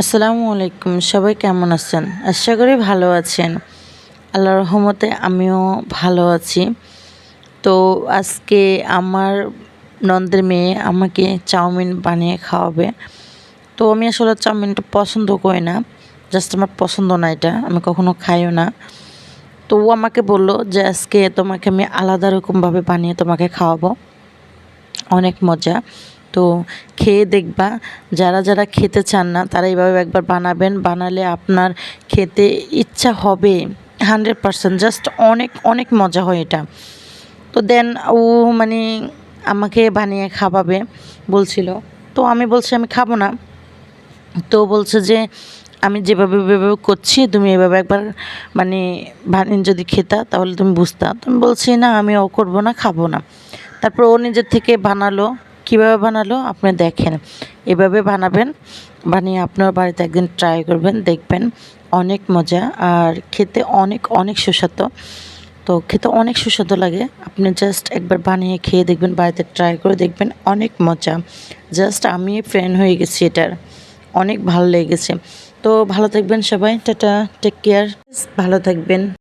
আসসালামু আলাইকুম, সবাই কেমন আছেন? আশা করি ভালো আছেন। আল্লাহর রহমতে আমিও ভালো আছি। তো আজকে আমার ননদের মেয়ে আমাকে চাউমিন বানিয়ে খাওয়াবে। তো আমি আসলে চাউমিনটা পছন্দ করি না। জাস্ট আমার পছন্দ না এটা। আমি কখনো খাইও না। তো ও আমাকে বলল যে আজকে তোমাকে আমি আলাদা রকমভাবে বানিয়ে তোমাকে খাওয়াবো। অনেক মজা। তো খেয়ে দেখবা, যারা খেতে চান না তারা এভাবে একবার বানাবেন। বানালে আপনার খেতে ইচ্ছা হবে 100%। জাস্ট অনেক অনেক মজা হয় এটা। তো দেন ও মানে আমাকে বানিয়ে খাওয়াবে বলছিল। তো আমি বলছি আমি খাবো না। তো বলছে যে আমি যেভাবে করছি তুমি এভাবে একবার মানে বানিয়ে যদি খেতা তাহলে তুমি বুঝতা। তো আমি বলছি না আমি করবো না, খাবো না। তারপর ও নিজের থেকে বানালো। কীভাবে বানালো আপনি দেখেন। এভাবে বানাবেন, বানিয়ে আপনার বাড়িতে একদিন ট্রাই করবেন, দেখবেন অনেক মজা আর খেতে অনেক অনেক সুস্বাদু। তো খেতে অনেক সুস্বাদু লাগে। আপনি জাস্ট একবার বানিয়ে খেয়ে দেখবেন, বাড়িতে ট্রাই করে দেখবেন, অনেক মজা। জাস্ট আমি ফ্যান হয়ে গেছি এটার, অনেক ভালো লেগেছে। তো ভালো থাকবেন সবাই, টাটা, টেক কেয়ার, ভালো থাকবেন।